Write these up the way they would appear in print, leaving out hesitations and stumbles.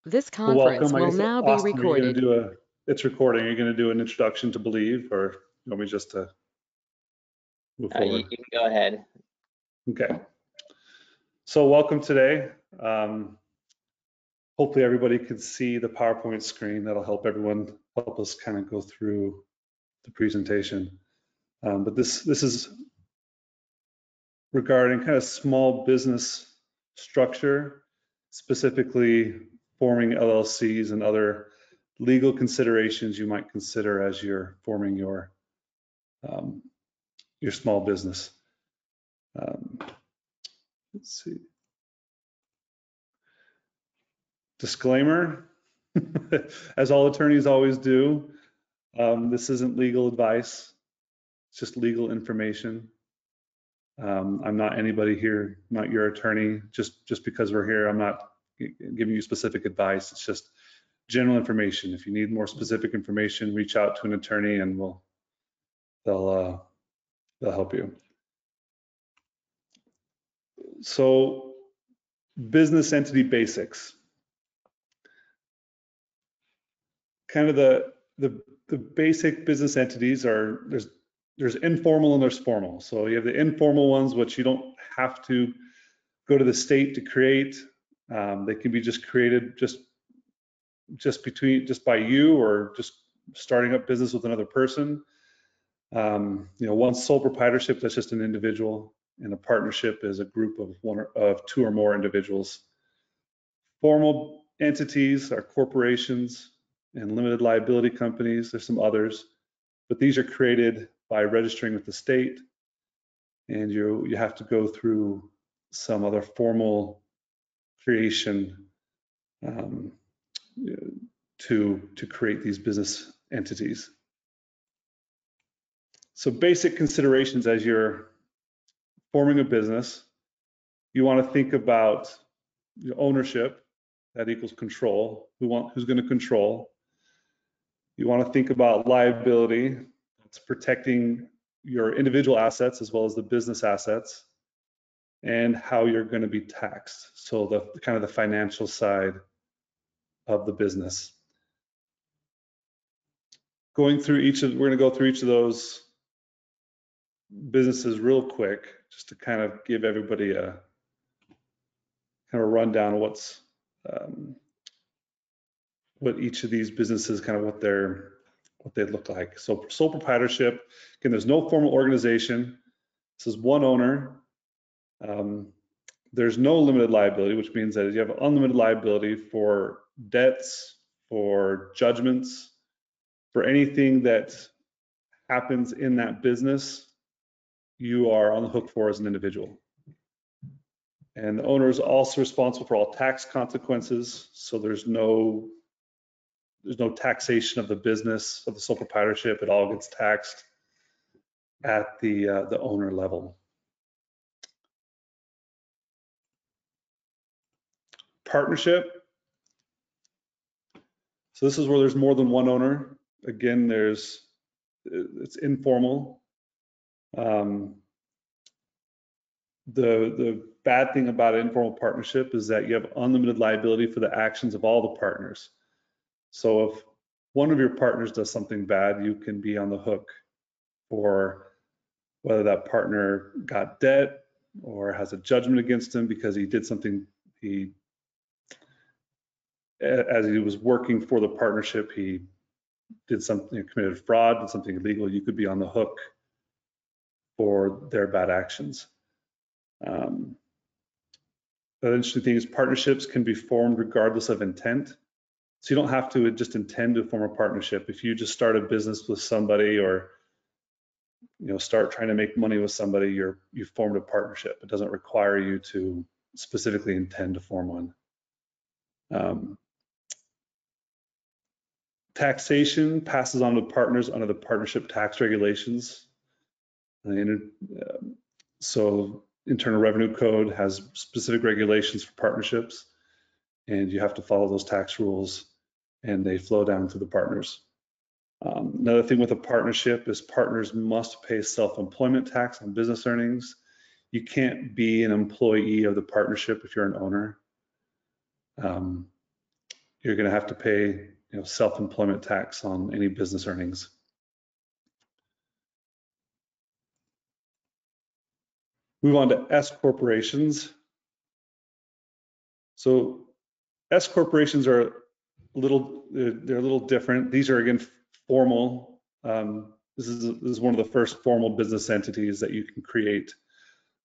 This Well, conference welcome. I will guess, now be Austin, are you going to recorded. it's recording. Are you going to do an introduction to Believe, or you want me just to move forward? You can go ahead. Okay. So welcome today. Hopefully everybody can see the PowerPoint screen. That'll help us kind of go through the presentation. But this is regarding kind of small business structure, specifically forming LLCs and other legal considerations you might consider as you're forming your small business. Let's see. Disclaimer, as all attorneys always do, this isn't legal advice. It's just legal information. I'm not anybody here, not your attorney. Just because we're here, I'm not giving you specific advice. It's just general information. If you need more specific information, reach out to an attorney and they'll help you. So, business entity basics. Kind of the basic business entities are there's informal and there's formal. So you have the informal ones, which you don't have to go to the state to create. They can be just created just by you, or just starting up business with another person. One sole proprietorship, that's just an individual, and a partnership is a group of two or more individuals. Formal entities are corporations and limited liability companies. There's some others, but these are created by registering with the state, and you have to go through some other formal creation to create these business entities. So basic considerations as you're forming a business, you want to think about your ownership. That equals control. Who's going to control? You want to think about liability. It's protecting your individual assets as well as the business assets, and how you're going to be taxed. So the kind of the financial side of the business. We're going to go through each of those businesses real quick, just to kind of give everybody a kind of a rundown of what each of these businesses, kind of what they look like. So sole proprietorship, again, there's no formal organization. This is one owner. There's no limited liability, which means that you have unlimited liability for debts, for judgments, for anything that happens in that business, you are on the hook for as an individual. And the owner is also responsible for all tax consequences. So there's no taxation of the business, of the sole proprietorship. It all gets taxed at the owner level. Partnership. So this is where there's more than one owner. Again, it's informal. The bad thing about an informal partnership is that you have unlimited liability for the actions of all the partners. So if one of your partners does something bad, you can be on the hook for whether that partner got debt or has a judgment against him because he did something, as he was working for the partnership, he did something, committed fraud, did something illegal. You could be on the hook for their bad actions. The interesting thing is partnerships can be formed regardless of intent. So you don't have to just intend to form a partnership. If you just start a business with somebody, or start trying to make money with somebody, you've formed a partnership. It doesn't require you to specifically intend to form one. Taxation passes on to partners under the partnership tax regulations. So Internal Revenue Code has specific regulations for partnerships, and you have to follow those tax rules, and they flow down to the partners. Another thing with a partnership is partners must pay self-employment tax on business earnings. You can't be an employee of the partnership if you're an owner. you're going to have to pay self-employment tax on any business earnings. Move on to S corporations. So S corporations are they're a little different. These are, again, formal. This is one of the first formal business entities that you can create.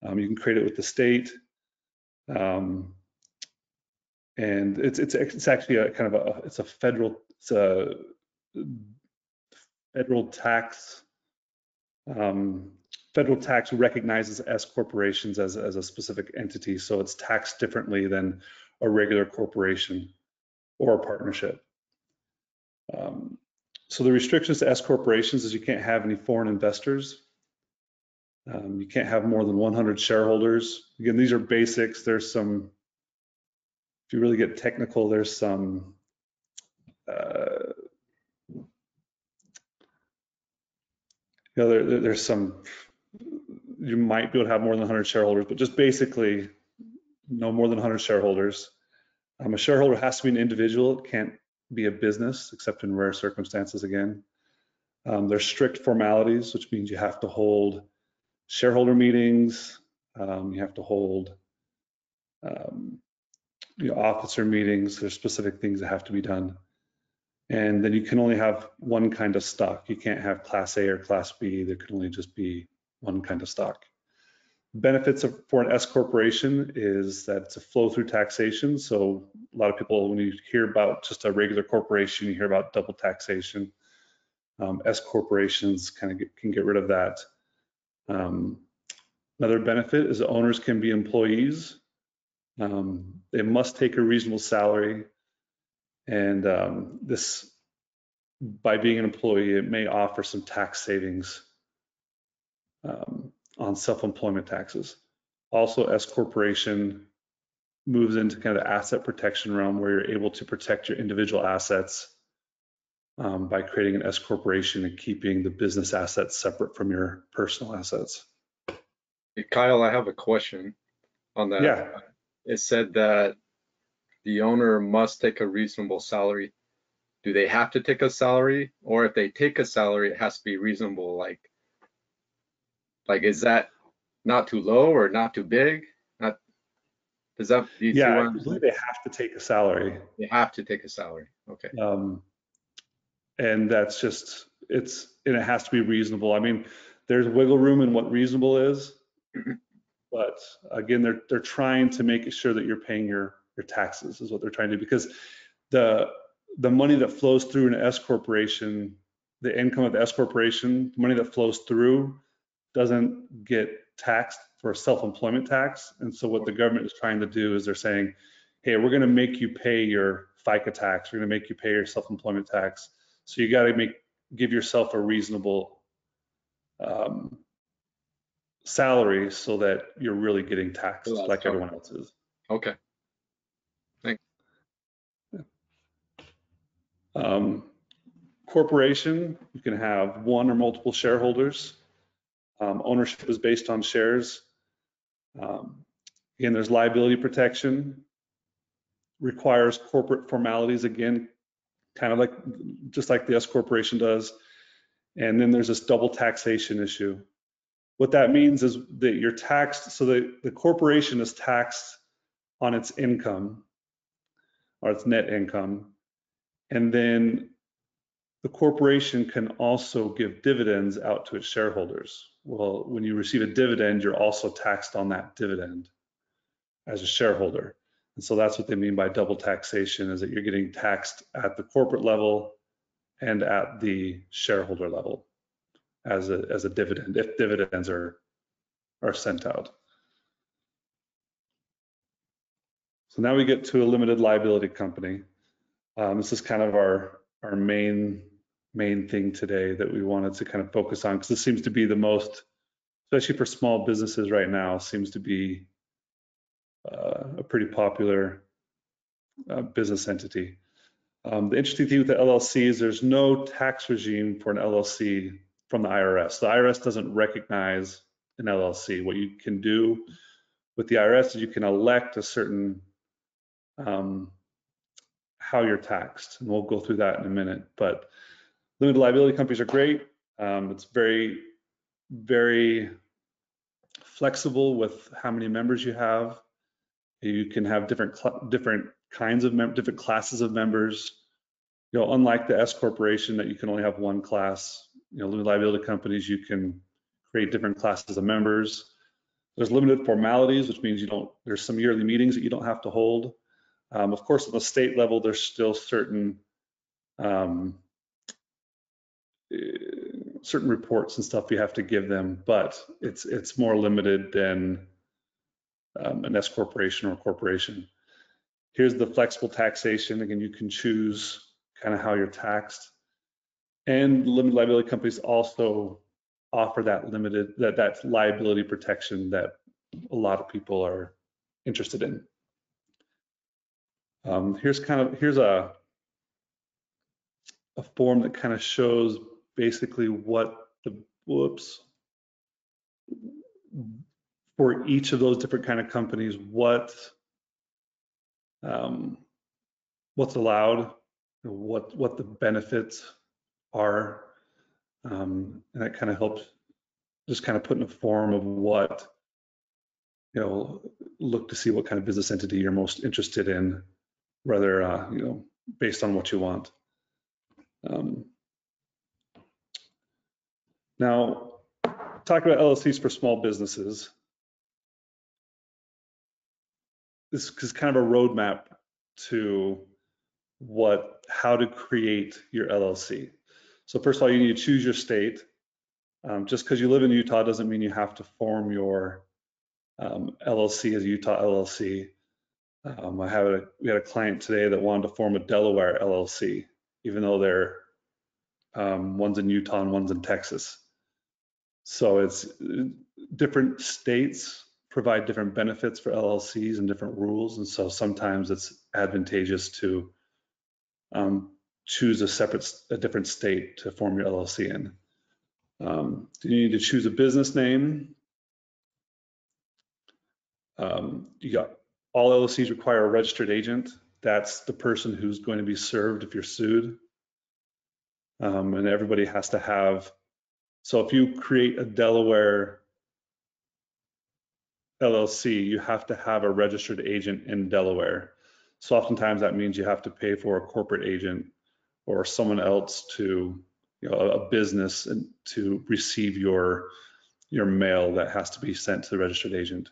You can create it with the state, and it's actually a kind of a federal tax. Federal tax recognizes S corporations as a specific entity, so it's taxed differently than a regular corporation or a partnership. So the restrictions to S corporations is you can't have any foreign investors. You can't have more than 100 shareholders. Again, these are basics. There's some, if you really get technical, there's some there's some, you might be able to have more than 100 shareholders, but just basically no more than 100 shareholders. A shareholder has to be an individual. It can't be a business, except in rare circumstances again. There's strict formalities, which means you have to hold shareholder meetings, you have to hold officer meetings. There's specific things that have to be done. And then you can only have one kind of stock. You can't have Class A or Class B. There can only just be one kind of stock. Benefits for an S corporation is that it's a flow-through taxation. So a lot of people, when you hear about just a regular corporation, you hear about double taxation. S corporations kind of can get rid of that. Another benefit is that owners can be employees. They must take a reasonable salary. And this, by being an employee, it may offer some tax savings on self-employment taxes. Also, S corporation moves into kind of the asset protection realm, where you're able to protect your individual assets by creating an S corporation and keeping the business assets separate from your personal assets. Hey, Kyle, I have a question on that. Yeah. It said that the owner must take a reasonable salary. Do they have to take a salary? Or if they take a salary, it has to be reasonable? Like is that not too low or not too big? Does that, do you see what I believe they have to take a salary. They have to take a salary. Okay. And that's just, and it has to be reasonable. I mean, there's wiggle room in what reasonable is, but again, they're trying to make sure that you're paying your taxes is what they're trying to do, because the money that flows through an S corporation, the income of the S corporation, the money that flows through doesn't get taxed for self-employment tax. And so what the government is trying to do is they're saying, hey, we're going to make you pay your FICA tax. We're going to make you pay your self-employment tax. So you got to give yourself a reasonable salary so that you're really getting taxed like everyone else is. Okay. Thanks. Corporation, you can have one or multiple shareholders. Ownership is based on shares. Again, there's liability protection, requires corporate formalities, again, kind of just like the S corporation does. And then there's this double taxation issue. What that means is that you're taxed, so the corporation is taxed on its income or its net income. And then the corporation can also give dividends out to its shareholders. Well, when you receive a dividend, you're also taxed on that dividend as a shareholder. And so that's what they mean by double taxation, is that you're getting taxed at the corporate level and at the shareholder level as a dividend, if dividends are sent out. So now we get to a limited liability company. This is kind of our main thing today that we wanted to kind of focus on, because this seems to be the most, especially for small businesses right now, seems to be a pretty popular business entity. The interesting thing with the LLC is there's no tax regime for an LLC from the IRS. The IRS doesn't recognize an LLC. What you can do with the IRS is you can elect a certain how you're taxed, and we'll go through that in a minute. But limited liability companies are great. It's very, very flexible with how many members you have. You can have different kinds of different classes of members. You know, unlike the S corporation that you can only have one class, you know, limited liability companies, you can create different classes of members. There's limited formalities, which means there's some yearly meetings that you don't have to hold. Of course, at the state level, there's still certain reports and stuff you have to give them, but it's more limited than an S corporation or a corporation. Here's the flexible taxation. Again, you can choose kind of how you're taxed. And limited liability companies also offer that that liability protection that a lot of people are interested in. Here's a form that kind of shows basically what for each of those different kind of companies, what's allowed, what the benefits are, and that kind of helps just kind of put in a form of what, you know, look to see what kind of business entity you're most interested in, rather, you know, based on what you want. Now, talk about LLCs for small businesses. This is kind of a roadmap to how to create your LLC. So first of all, you need to choose your state. Just because you live in Utah doesn't mean you have to form your LLC as a Utah LLC. We had a client today that wanted to form a Delaware LLC, even though they're one's in Utah and one's in Texas. So it's different states provide different benefits for LLCs and different rules, and so sometimes it's advantageous to choose a different state to form your LLC in. You need to choose a business name. You got all LLCs require a registered agent. That's the person who's going to be served if you're sued. And everybody has to have, so if you create a Delaware LLC, you have to have a registered agent in Delaware. So oftentimes that means you have to pay for a corporate agent or someone else to, you know, a business to receive your mail that has to be sent to the registered agent.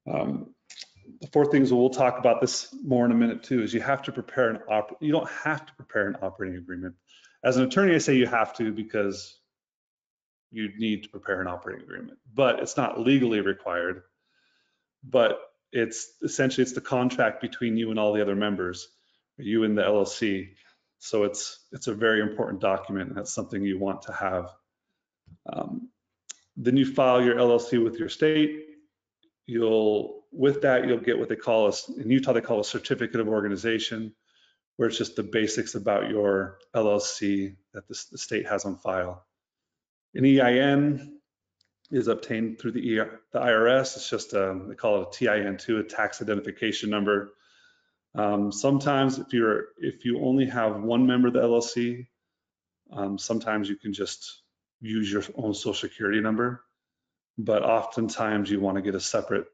The fourth thing is, we'll talk about this more in a minute too, is you have to prepare you don't have to prepare an operating agreement. As an attorney, I say you have to because you need to prepare an operating agreement, but it's not legally required. But it's essentially the contract between you and all the other members, you and the LLC. So it's a very important document, and that's something you want to have. Then you file your LLC with your state. With that, you'll get what they call in Utah, they call a certificate of organization, where it's just the basics about your LLC that the state has on file. An EIN is obtained through the IRS. It's just they call it a TIN2, a tax identification number. Sometimes if you only have one member of the LLC, sometimes you can just use your own social security number, but oftentimes you want to get a separate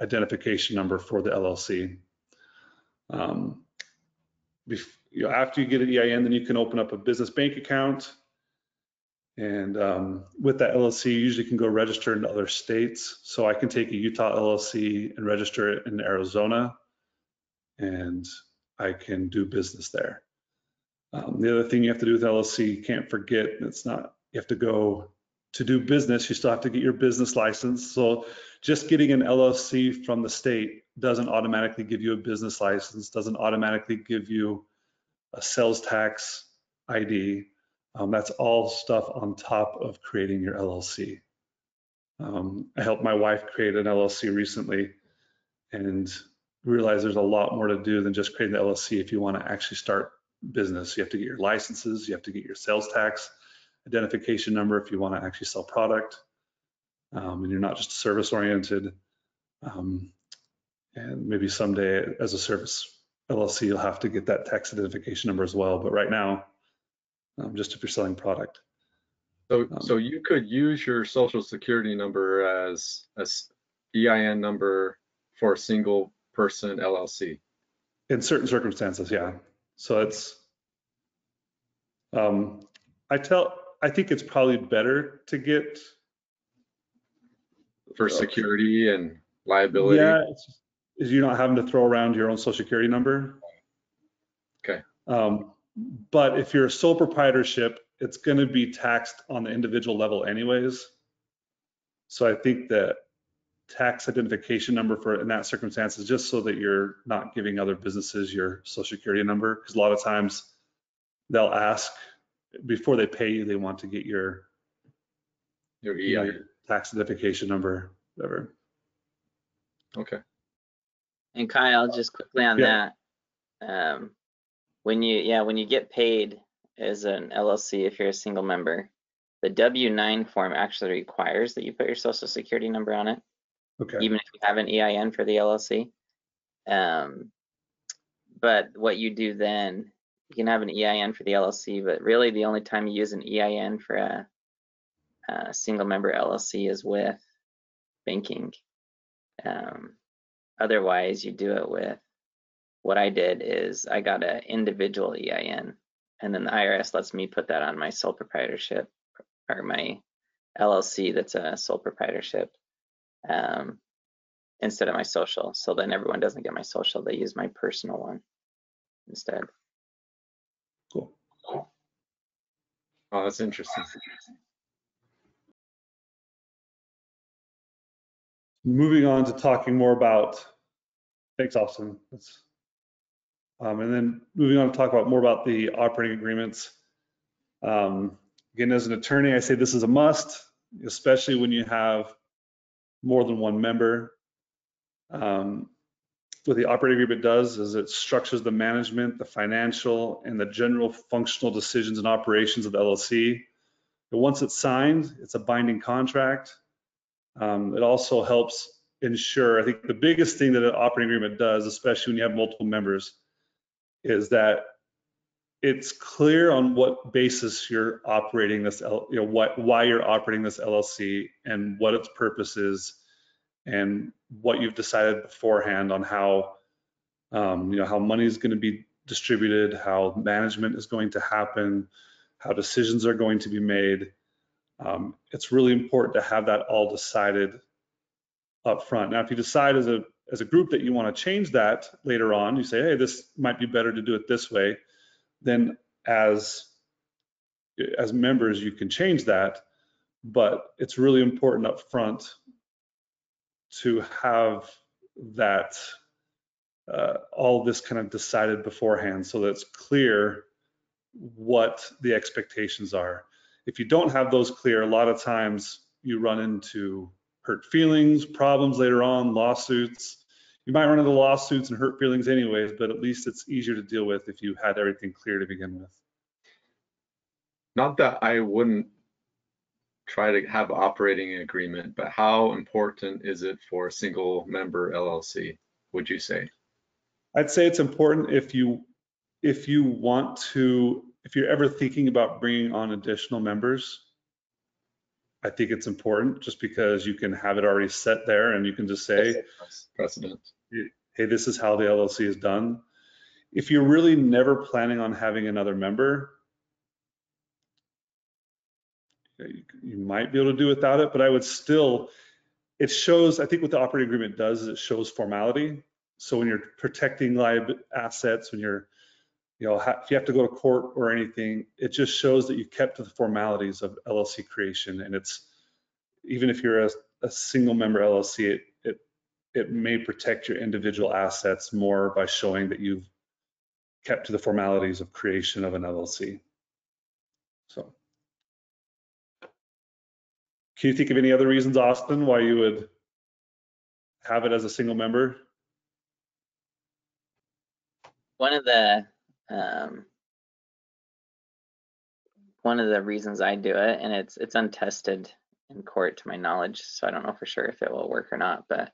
identification number for the LLC. After you get an EIN, then you can open up a business bank account. And with that LLC, you usually can go register in other states. So I can take a Utah LLC and register it in Arizona, and I can do business there. The other thing you have to do with LLC, you can't forget, you have to go to do business, you still have to get your business license. So just getting an LLC from the state doesn't automatically give you a business license, doesn't automatically give you a sales tax ID. That's all stuff on top of creating your LLC. I helped my wife create an LLC recently and realized there's a lot more to do than just creating the LLC if you want to actually start business. You have to get your licenses, you have to get your sales tax identification number if you want to actually sell product, and you're not just service oriented, and maybe someday as a service LLC, you'll have to get that tax identification number as well. But right now, just if you're selling product. So you could use your social security number as EIN number for a single person LLC. In certain circumstances, yeah. So it's, I think it's probably better to get. For security and liability. Yeah, is you're not having to throw around your own social security number. Okay. But if you're a sole proprietorship, it's going to be taxed on the individual level anyways. So I think that tax identification number for in that circumstance is just so that you're not giving other businesses your social security number, because a lot of times they'll ask before they pay you, they want to get your EIN. tax identification number, whatever. Okay. And Kyle, just quickly on Yeah. that, when you get paid as an LLC, if you're a single member, the W-9 form actually requires that you put your social security number on it, Okay. even if you have an EIN for the LLC. But what you do then, you can have an EIN for the LLC, but really the only time you use an EIN for a single member LLC is with banking. Otherwise, you do it with, what I did is I got an individual EIN, and then the IRS lets me put that on my sole proprietorship or my LLC that's a sole proprietorship instead of my social. So then everyone doesn't get my social, they use my personal one instead. Cool. Oh, that's interesting. Moving on to talking more about, thanks, Austin. And then moving on to talk about more about the operating agreements. Again, as an attorney, I say this is a must, especially when you have more than one member. What the operating agreement does is it structures the management, the financial, and the general functional decisions and operations of the LLC. But once it's signed, it's a binding contract. It also helps ensure, I think the biggest thing that an operating agreement does, especially when you have multiple members, is that it's clear on what basis you're operating this, why you're operating this LLC and what its purpose is, and what you've decided beforehand on how, how money is going to be distributed, how management is going to happen, how decisions are going to be made. It's really important to have that all decided up front. Now, if you decide as a group that you want to change that later on, you say, hey, this might be better to do it this way, then as members, you can change that. But it's really important up front to have that all this kind of decided beforehand so that it's clear what the expectations are. If you don't have those clear, a lot of times you run into hurt feelings, problems later on, lawsuits. You might run into lawsuits and hurt feelings anyways, but at least it's easier to deal with if you had everything clear to begin with. Not that I wouldn't try to have operating agreement, but how important is it for a single member LLC, would you say? I'd say it's important if you want to, if you're ever thinking about bringing on additional members. I think it's important just because you can have it already set there and you can just say, precedent. Hey, this is how the LLC is done. If you're really never planning on having another member, you might be able to do without it, but I would still, it shows, I think what the operating agreement does is it shows formality. So when you're protecting live assets, when you're, if you have to go to court or anything, it just shows that you kept to the formalities of LLC creation. And it's, even if you're a single member LLC, it may protect your individual assets more by showing that you've kept to the formalities of creation of an LLC. So, can you think of any other reasons, Austin, why you would have it as a single member? One of the reasons I do it, and it's untested in court to my knowledge, so I don't know for sure if it will work or not, but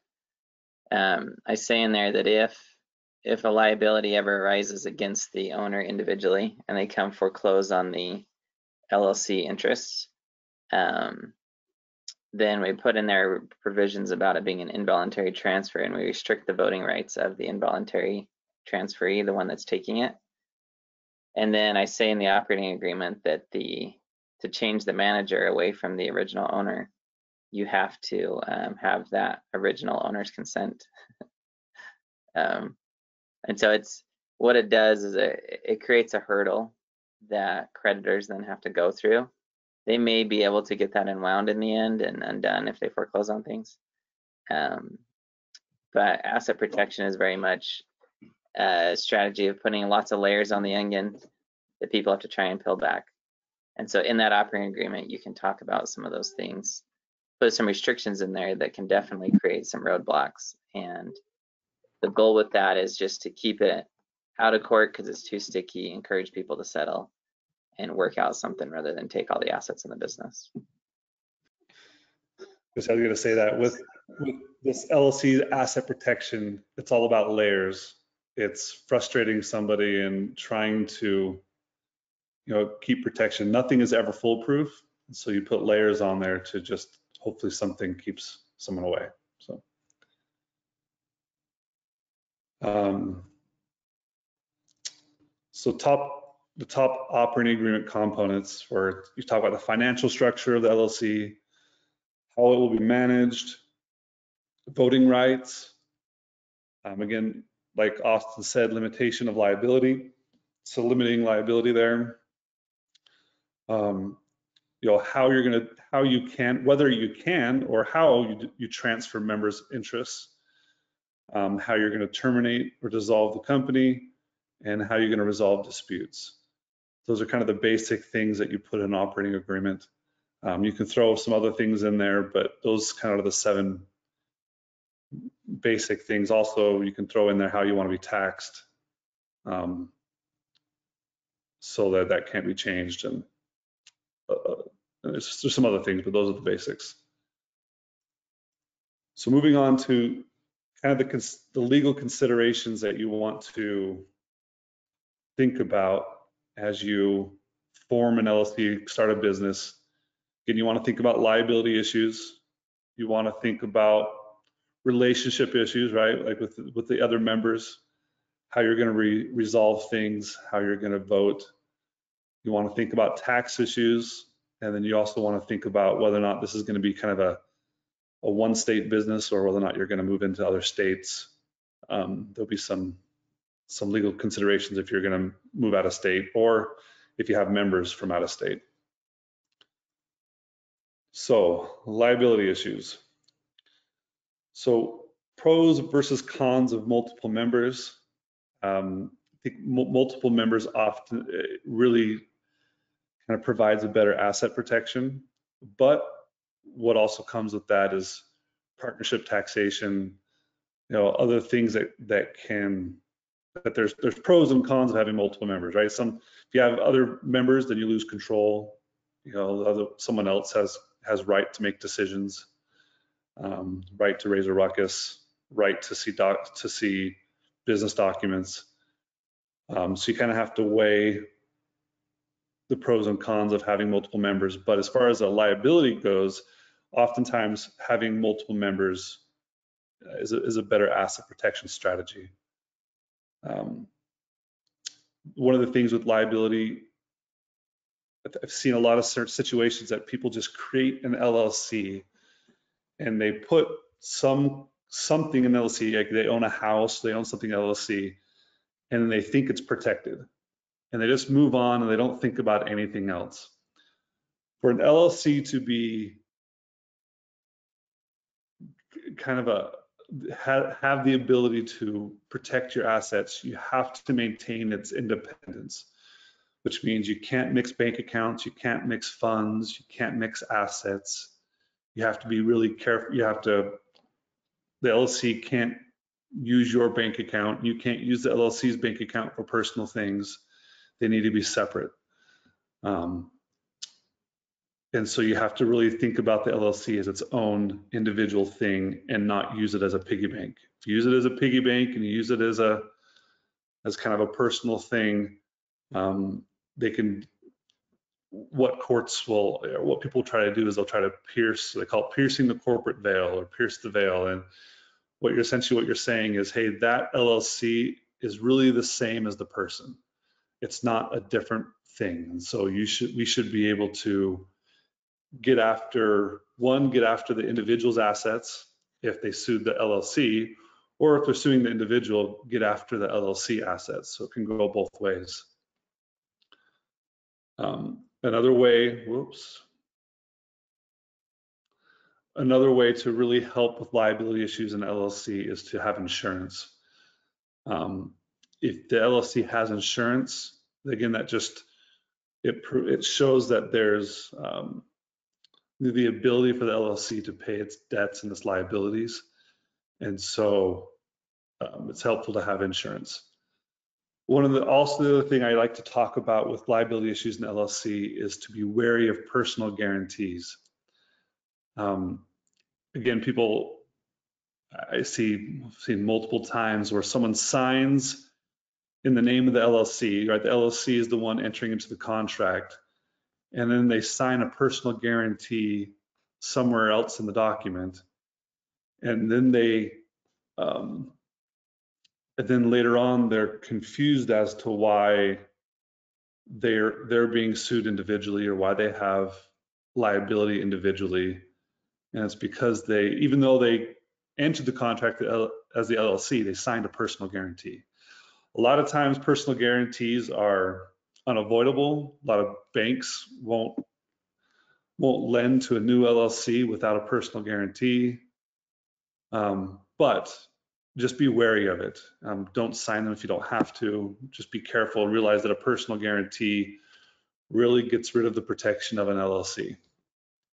I say in there that if if a liability ever arises against the owner individually and they come foreclose on the LLC interests, then we put in there provisions about it being an involuntary transfer, and we restrict the voting rights of the involuntary transferee, the one that's taking it. And then I say in the operating agreement that to change the manager away from the original owner, you have to have that original owner's consent. And so what it does is it creates a hurdle that creditors then have to go through. They may be able to get that unwound in the end and undone if they foreclose on things. But asset protection is very much a strategy of putting lots of layers on the onion that people have to try and peel back. And so in that operating agreement, you can talk about some of those things, put some restrictions in there that can definitely create some roadblocks. And the goal with that is just to keep it out of court because it's too sticky, encourage people to settle and work out something rather than take all the assets in the business. Just I was going to say that with this LLC asset protection, it's all about layers. It's frustrating somebody and trying to, keep protection. Nothing is ever foolproof. So you put layers on there to just hopefully something keeps someone away. So the top operating agreement components where you talk about the financial structure of the LLC, how it will be managed, voting rights. Again, like Austin said, limitation of liability. So limiting liability there. Whether you can or how you transfer members' interests, how you're going to terminate or dissolve the company, and how you're going to resolve disputes. Those are kind of the basic things that you put in an operating agreement. You can throw some other things in there, but those kind of are the 7 basic things. Also, you can throw in there how you want to be taxed, so that can't be changed. And there's some other things, but those are the basics. So moving on to kind of the legal considerations that you want to think about as you form an LLC, start a business. Again, you want to think about liability issues. You want to think about relationship issues, right? Like with the other members, how you're going to resolve things, how you're going to vote. You want to think about tax issues. And then you also want to think about whether or not this is going to be kind of a one state business or whether or not you're going to move into other states. There'll be some legal considerations if you're going to move out of state or if you have members from out of state. So liability issues. So pros versus cons of multiple members. I think multiple members often really kind of provides a better asset protection, but what also comes with that is partnership taxation, other things that there's pros and cons of having multiple members, right? If you have other members, then you lose control. Someone else has right to make decisions, right to raise a ruckus, right to see business documents. So you kind of have to weigh the pros and cons of having multiple members. But as far as a liability goes, oftentimes having multiple members is a better asset protection strategy. One of the things with liability, I've seen a lot of situations that people just create an LLC and they put something in LLC, like they own a house, they own something LLC, and they think it's protected. And they just move on and they don't think about anything else. For an LLC to be kind of have the ability to protect your assets, you have to maintain its independence, which means you can't mix bank accounts, you can't mix funds, you can't mix assets. You have to be really careful. The LLC can't use your bank account. You can't use the LLC's bank account for personal things. They need to be separate. And so you have to really think about the LLC as its own individual thing and not use it as a piggy bank. If you use it as a piggy bank and you use it as a as kind of a personal thing. They can, what courts will, or what people try to do is they'll try to pierce, they call it piercing the corporate veil or pierce the veil. And what you're saying is, hey, that LLC is really the same as the person. It's not a different thing. And so we should be able to get after the individual's assets if they sued the LLC, or if they're suing the individual, get after the LLC assets. So it can go both ways. Another way to really help with liability issues in LLC is to have insurance. If the LLC has insurance, again, that just, it shows that there's the ability for the LLC to pay its debts and its liabilities. And so it's helpful to have insurance. Also the other thing I like to talk about with liability issues in LLC is to be wary of personal guarantees. Again, I've seen multiple times where someone signs in the name of the LLC, right? The LLC is the one entering into the contract, and then they sign a personal guarantee somewhere else in the document, and then later on they're confused as to why they're being sued individually or why they have liability individually. And it's because even though they entered the contract as the LLC, they signed a personal guarantee. A lot of times personal guarantees are unavoidable. A lot of banks won't lend to a new LLC without a personal guarantee. But just be wary of it. Don't sign them if you don't have to. Just be careful. Realize that a personal guarantee really gets rid of the protection of an LLC.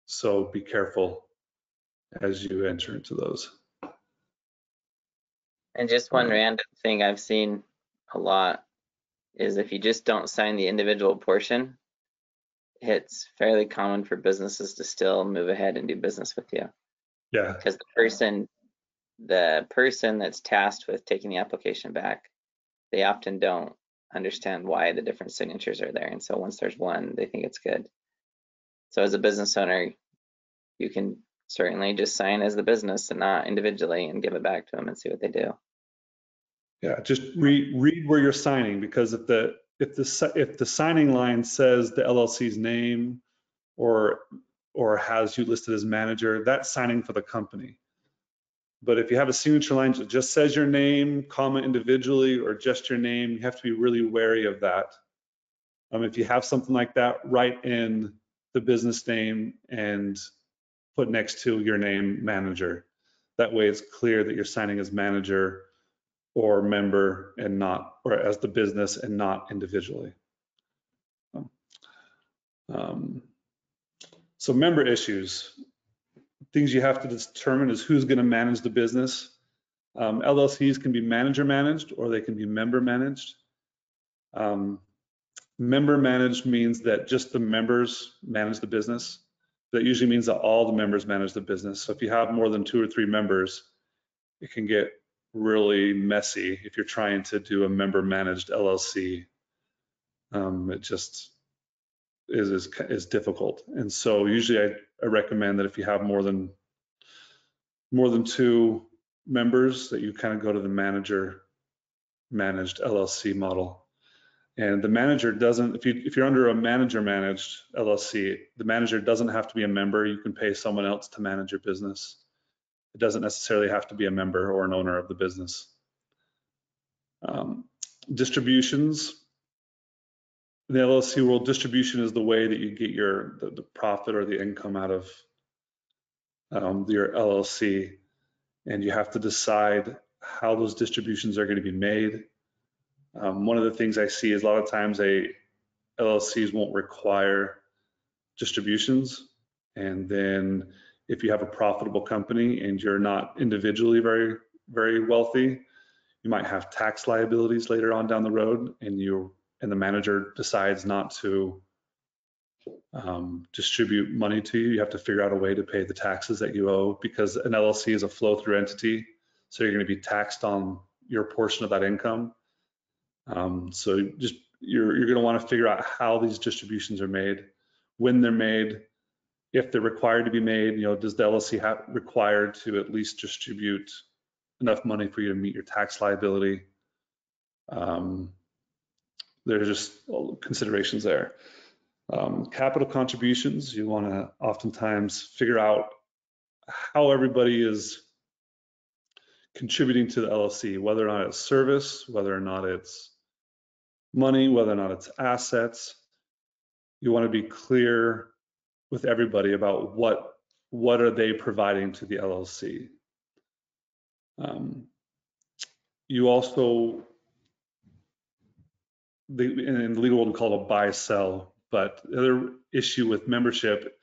So be careful as you enter into those. And just one random thing I've seen a lot is if you just don't sign the individual portion, it's fairly common for businesses to still move ahead and do business with you. Yeah. Because the person that's tasked with taking the application back, they often don't understand why the different signatures are there. And so once there's one, they think it's good. So as a business owner, you can certainly just sign as the business and not individually and give it back to them and see what they do. Yeah, just read where you're signing, because if the signing line says the LLC's name or has you listed as manager, that's signing for the company. But if you have a signature line that just says your name, comma, individually, or just your name, you have to be really wary of that. If you have something like that, write in the business name and put next to your name manager. That way it's clear that you're signing as manager or member and not, or as the business and not individually. So member issues, things you have to determine is who's going to manage the business. LLCs can be manager managed or they can be member managed. Member managed means that just the members manage the business. That usually means that all the members manage the business. So if you have more than 2 or 3 members, it can get really messy if you're trying to do a member managed LLC. It just is difficult. And so usually I recommend that if you have more than 2 members, that you kind of go to the manager managed LLC model. And the manager doesn't, if you're under a manager managed LLC, the manager doesn't have to be a member. You can pay someone else to manage your business. It doesn't necessarily have to be a member or an owner of the business. Distributions. In the LLC world, distribution is the way that you get the profit or the income out of your LLC. And you have to decide how those distributions are going to be made. One of the things I see is a lot of times LLCs won't require distributions. And then if you have a profitable company and you're not individually very, very wealthy, you might have tax liabilities later on down the road, and the manager decides not to distribute money to you. You have to figure out a way to pay the taxes that you owe, because an LLC is a flow-through entity. So you're going to be taxed on your portion of that income. So just you're going to want to figure out how these distributions are made, when they're made, if they're required to be made. Does the LLC have required to at least distribute enough money for you to meet your tax liability? There's just considerations there. Capital contributions, you want to oftentimes figure out how everybody is contributing to the LLC, whether or not it's service, whether or not it's money, whether or not it's assets. You want to be clear with everybody about what are they providing to the LLC. You also, in the legal world, we call it a buy-sell. But the other issue with membership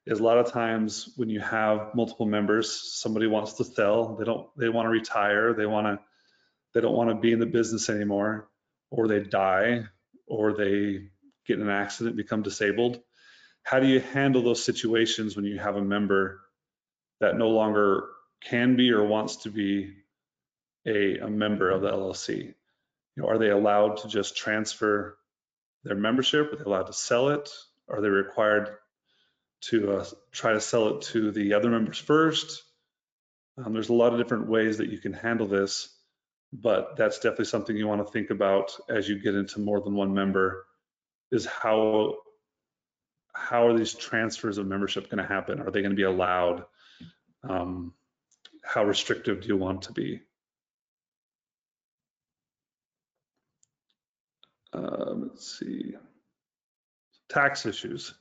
is a lot of times when you have multiple members, somebody wants to sell, they want to retire, they don't want to be in the business anymore, or they die, or they get in an accident, become disabled. How do you handle those situations when you have a member that no longer can be or wants to be a member of the LLC? Are they allowed to just transfer their membership? Are they allowed to sell it? Are they required to try to sell it to the other members first? There's a lot of different ways that you can handle this, but that's definitely something you want to think about as you get into more than one member, is how are these transfers of membership going to happen? Are they going to be allowed? How restrictive do you want to be? Let's see. Tax issues.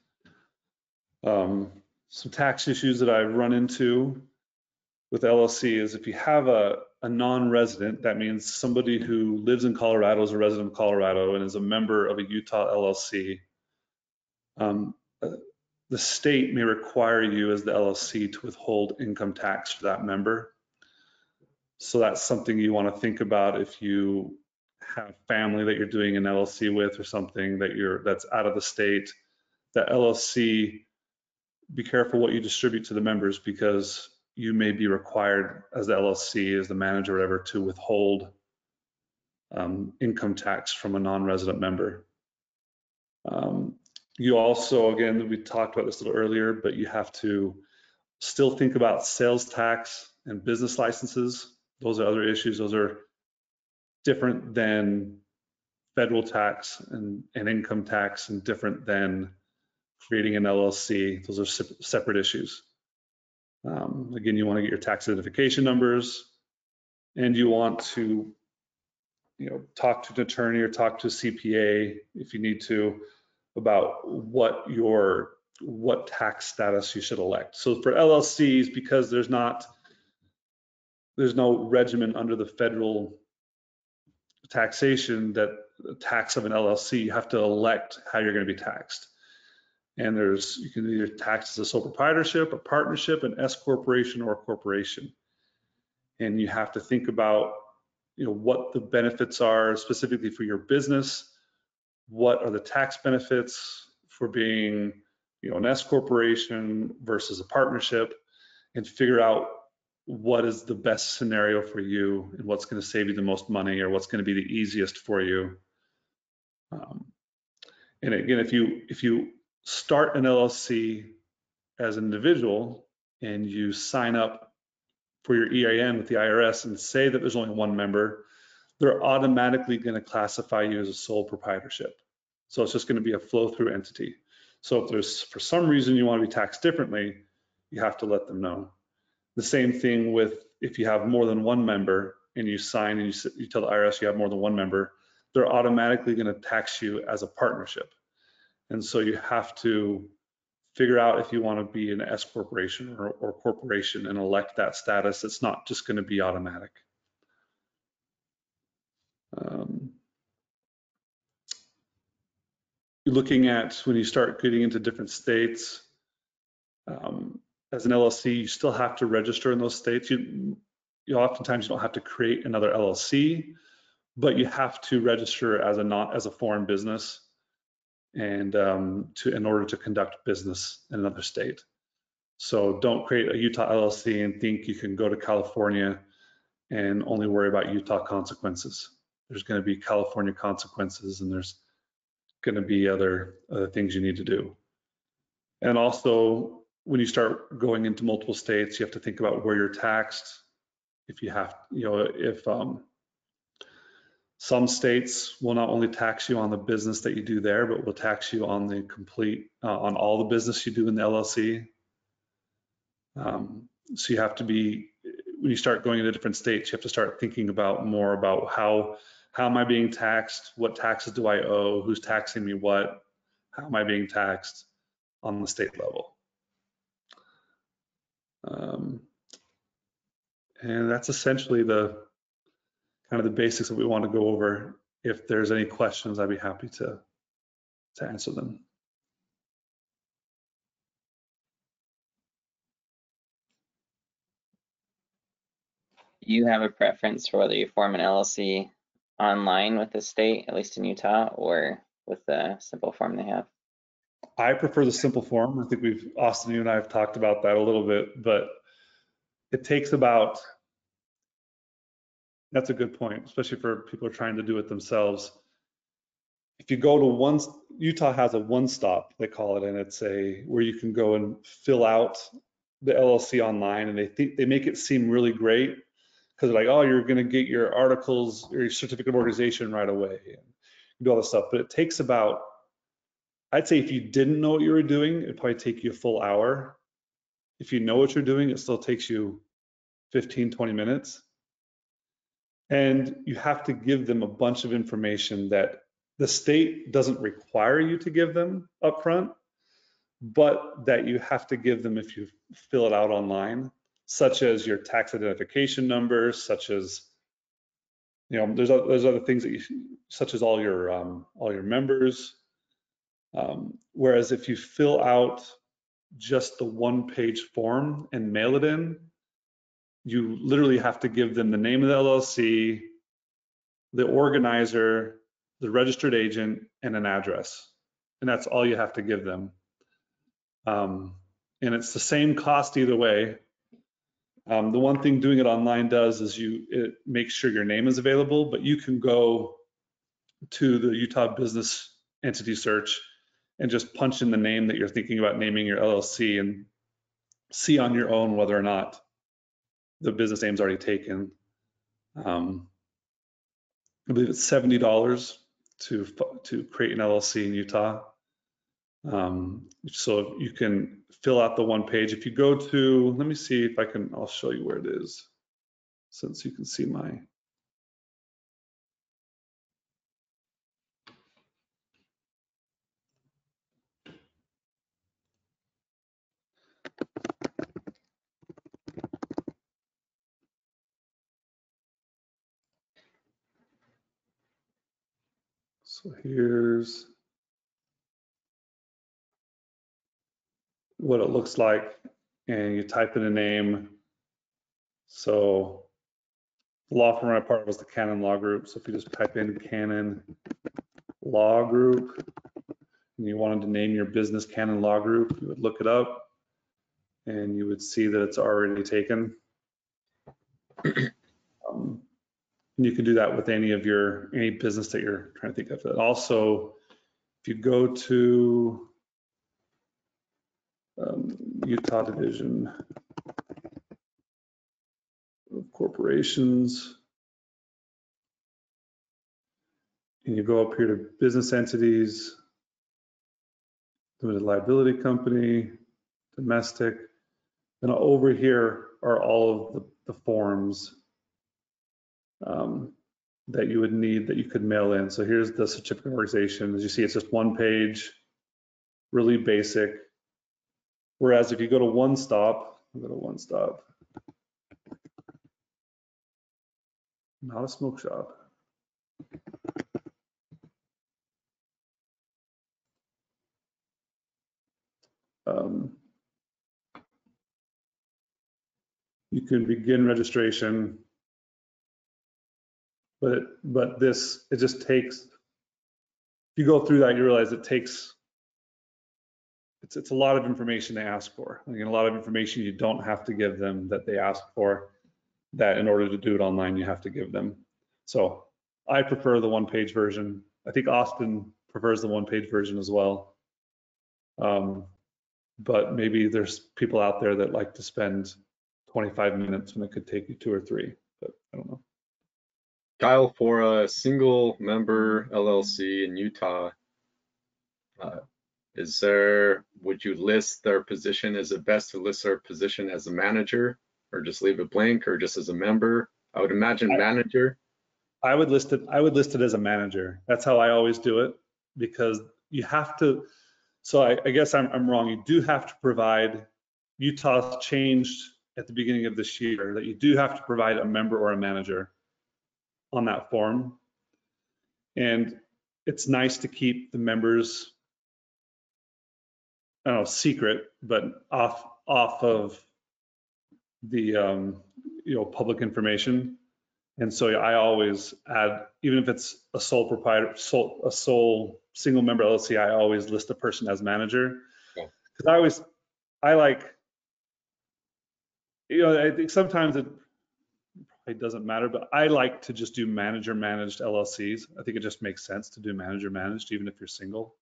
Some tax issues that I've run into with LLC is if you have a non-resident, that means somebody who lives in Colorado, is a resident of Colorado, and is a member of a Utah LLC, the state may require you as the LLC to withhold income tax for that member. So that's something you want to think about if you have family that you're doing an LLC with or something that's out of the state. That LLC, be careful what you distribute to the members, because you may be required as the LLC, as the manager or whatever, to withhold income tax from a non-resident member. You also, again, we talked about this a little earlier, but you have to still think about sales tax and business licenses. Those are other issues. Those are different than federal tax and income tax, and different than creating an LLC. Those are separate issues. Again, you want to get your tax identification numbers, and you want to, talk to an attorney or talk to a CPA if you need to about what tax status you should elect. So for LLCs, because there's no regimen under the federal taxation that the tax of an LLC, you have to elect how you're going to be taxed. And you can either tax as a sole proprietorship, a partnership, an S corporation, or a corporation. And you have to think about, what the benefits are specifically for your business. What are the tax benefits for being, an S corporation versus a partnership, and figure out what is the best scenario for you and what's going to save you the most money, or what's going to be the easiest for you. And again, if you start an LLC as an individual and you sign up for your EIN with the IRS and say that there's only one member, they're automatically going to classify you as a sole proprietorship. So it's just going to be a flow-through entity. So if there's, for some reason, you want to be taxed differently, you have to let them know. The same thing with if you have more than one member and you sign and you tell the IRS you have more than one member, they're automatically going to tax you as a partnership. And so you have to figure out if you want to be an S corporation or corporation and elect that status. It's not just going to be automatic. You're looking at when you start getting into different states, as an LLC, you still have to register in those states. You oftentimes you don't have to create another LLC, but you have to register as a foreign business, and in order to conduct business in another state. So don't create a Utah LLC and think you can go to California and only worry about Utah consequences. there's going to be California consequences, and there's going to be other things you need to do. And also, when you start going into multiple states, you have to think about where you're taxed. If you have, if some states will not only tax you on the business that you do there, but will tax you on the complete, on all the business you do in the LLC. So you have to be, when you start going into different states, you have to start thinking about more about how am I being taxed? What taxes do I owe? Who's taxing me what? How am I being taxed on the state level? And that's essentially the kind of the basics that we want to go over. If there's any questions, I'd be happy to answer them. You have a preference for whether you form an LLC online with the state, at least in Utah, or with the simple form they have? I prefer the simple form. I think Austin, you and I have talked about that a little bit, but it takes about, that's a good point, especially for people who are trying to do it themselves. If you go to Utah has a one-stop, they call it, and it's where you can go and fill out the LLC online, and they make it seem really great because they're like, oh, you're going to get your articles or your certificate of organization right away and do all this stuff. But it takes about, I'd say if you didn't know what you were doing, it'd probably take you a full hour. If you know what you're doing, it still takes you 15, 20 minutes. And you have to give them a bunch of information that the state doesn't require you to give them upfront, but that you have to give them if you fill it out online, such as your tax identification number, such as, there's other things that such as all your members. Whereas if you fill out just the one-page form and mail it in, you literally have to give them the name of the LLC, the organizer, the registered agent, and an address. And that's all you have to give them. And it's the same cost either way. The one thing doing it online does is it makes sure your name is available, but you can go to the Utah Business Entity Search and just punch in the name that you're thinking about naming your LLC and see on your own whether or not the business name's already taken. I believe it's $70 to create an LLC in Utah. So you can fill out the one page. If you go to, let me see if I'll show you where it is, since you can see my. So here's what it looks like, and you type in a name. So the law firm I'm part of was the Canon Law Group. So if you just type in Canon Law Group, and you wanted to name your business Canon Law Group, you would look it up, and you would see that it's already taken. And you can do that with any business that you're trying to think of. And also, if you go to Utah Division of Corporations, and you go up here to business entities, limited liability company, domestic, and over here are all of the forms that you would need that you could mail in. So here's the certificate of organization. As you see, it's just one page, really basic. Whereas if you go to One Stop, not a smoke shop. You can begin registration, but it just takes, if you go through that, you realize it's a lot of information they ask for. I mean, a lot of information you don't have to give them that they ask for, that in order to do it online, you have to give them. So I prefer the one-page version. I think Austin prefers the one-page version as well. But maybe there's people out there that like to spend 25 minutes when it could take you 2 or 3, but I don't know. Kyle, for a single member LLC in Utah, would you list their position? Is it best to list their position as a manager or just leave it blank or just as a member? I would imagine manager. I would list it as a manager. That's how I always do it, because you have to, so I guess I'm wrong. You do have to provide, Utah changed at the beginning of this year that you do have to provide a member or a manager on that form. And it's nice to keep the members, I don't know, secret, but off of the public information. And so I always add, even if it's a sole proprietor, a sole single member LLC, I always list the person as manager. Because I like, I think sometimes it doesn't matter, but I like to just do manager managed LLCs. I think it just makes sense to do manager managed, even if you're single.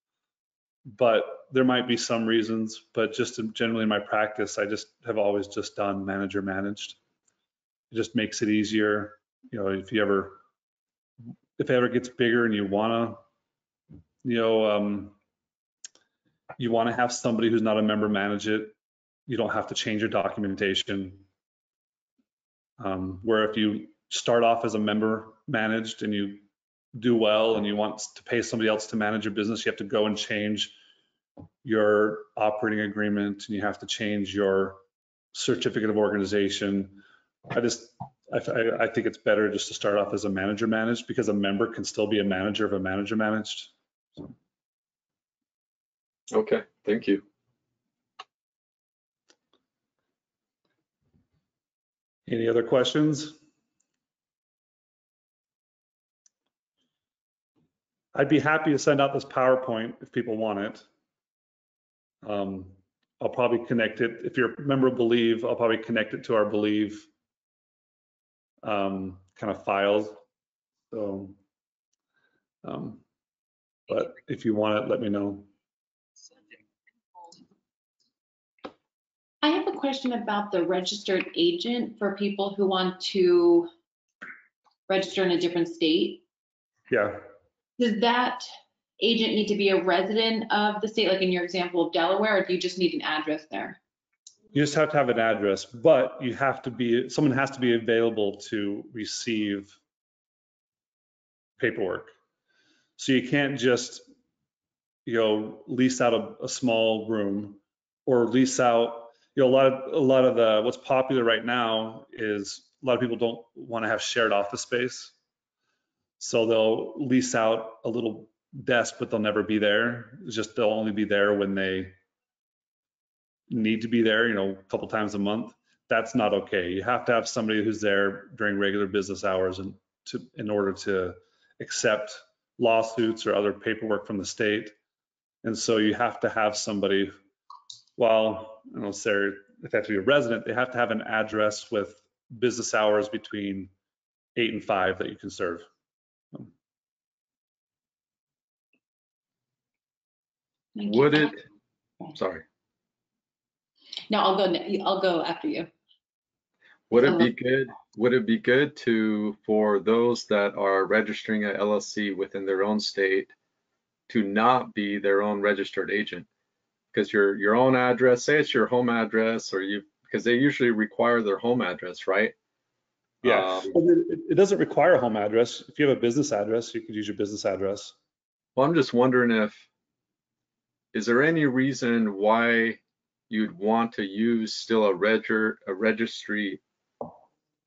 But there might be some reasons, but just generally in my practice, I just have always just done manager managed. It just makes it easier. If it ever gets bigger and you want to have somebody who's not a member manage it, you don't have to change your documentation. Where if you start off as a member managed and you do well and you want to pay somebody else to manage your business, you have to go and change your operating agreement and you have to change your certificate of organization. I think it's better just to start off as a manager managed, because a member can still be a manager of a manager managed. Okay, thank you. Any other questions? I'd be happy to send out this PowerPoint if people want it. I'll probably connect it. If you're a member of Believe, I'll probably connect it to our Believe kind of files. So, but if you want it, let me know. I have a question about the registered agent for people who want to register in a different state. Yeah. Does that agent need to be a resident of the state, like in your example of Delaware, or do you just need an address there? You just have to have an address, but you have to be, someone has to be available to receive paperwork. So you can't just, lease out a small room or lease out, a lot of the, what's popular right now is a lot of people don't want to have shared office space. So they'll lease out a little desk, but they'll never be there. It's just, they'll only be there when they need to be there, a couple times a month. That's not okay. You have to have somebody who's there during regular business hours and in order to accept lawsuits or other paperwork from the state. And so you have to have somebody, well, I don't know if they have to be a resident, they have to have an address with business hours between 8 and 5 that you can serve. Would it, sorry. No, I'll go after you. Would it be good for those that are registering an LLC within their own state to not be their own registered agent? Because your own address, say it's your home address, because they usually require their home address, right? Yeah, it doesn't require a home address. If you have a business address, you could use your business address. Well, I'm just wondering is there any reason why you'd want to use still a registry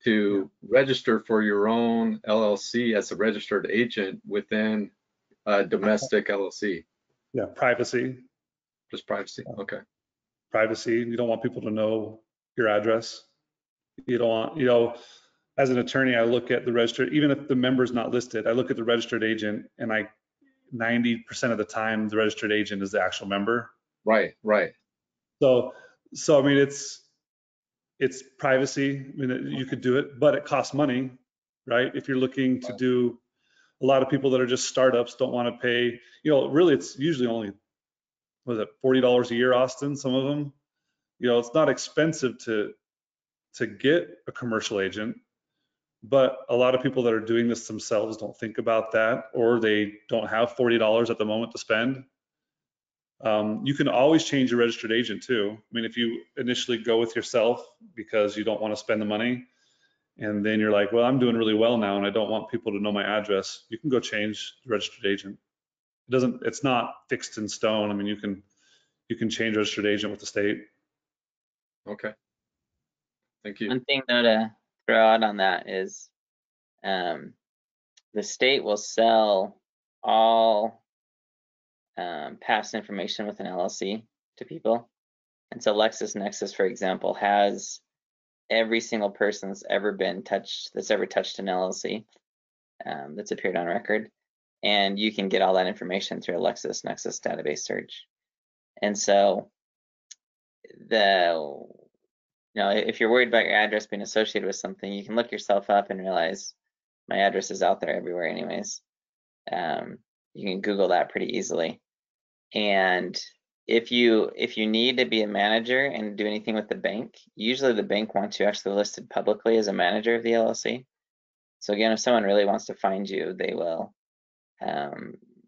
to register for your own LLC as a registered agent within a domestic LLC? Yeah, privacy. Just privacy, okay. Privacy, you don't want people to know your address. You don't want, as an attorney, I look at the registered, even if the member's not listed, I look at the registered agent and 90% of the time, the registered agent is the actual member. Right. So I mean, it's privacy. I mean, you could do it, but it costs money, right? If you're looking to do a lot of people that are just startups don't want to pay, you know, really it's usually only, what is it, $40 a year, Austin, some of them. You know, it's not expensive to get a commercial agent, but a lot of people that are doing this themselves don't think about that, or they don't have $40 at the moment to spend. You can always change your registered agent too. I mean, if you initially go with yourself because you don't want to spend the money, and then you're like, well, I'm doing really well now and I don't want people to know my address, you can go change the registered agent. It's not fixed in stone. I mean, you can change registered agent with the state. Okay. Thank you. One thing though to throw out on that is the state will sell all past information with an LLC to people. And so LexisNexis, for example, has every single person that's ever touched an LLC that's appeared on record. And you can get all that information through a LexisNexis database search. And so if you're worried about your address being associated with something, you can look yourself up and realize my address is out there everywhere anyways. You can Google that pretty easily. And if you need to be a manager and do anything with the bank, usually the bank wants you actually listed publicly as a manager of the LLC. So again, if someone really wants to find you, they will.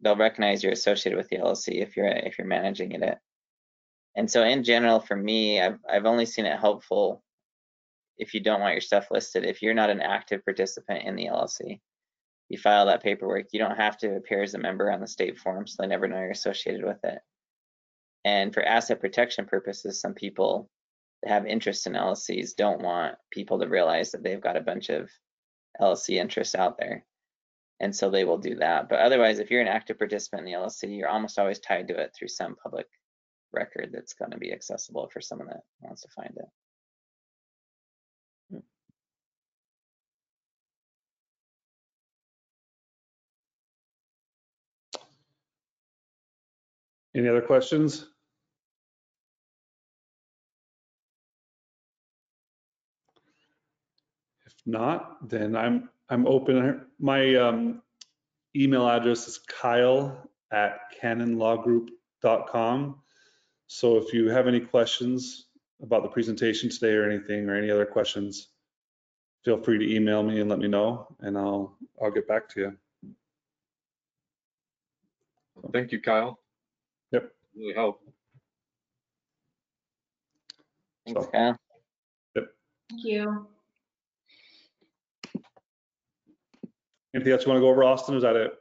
They'll recognize you're associated with the LLC if you're managing it. And so in general, for me, I've only seen it helpful if you don't want your stuff listed. If you're not an active participant in the LLC, you file that paperwork. You don't have to appear as a member on the state form, so they never know you're associated with it. And for asset protection purposes, some people that have interest in LLCs don't want people to realize that they've got a bunch of LLC interests out there. And so they will do that. But otherwise, if you're an active participant in the LLC, you're almost always tied to it through some public record that's going to be accessible for someone that wants to find it. Any other questions? If not, then I'm open. My email address is kyle@canonlawgroup.com. So if you have any questions about the presentation today or anything, or any other questions, feel free to email me and let me know, and I'll get back to you. Thank you, Kyle. Yep. Really helped. Thanks, Kyle. Yep. Thank you. Anything else you want to go over, Austin? Is that it?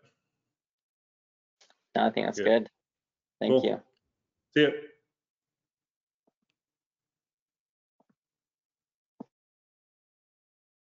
No, I think that's good. Thank you. See you.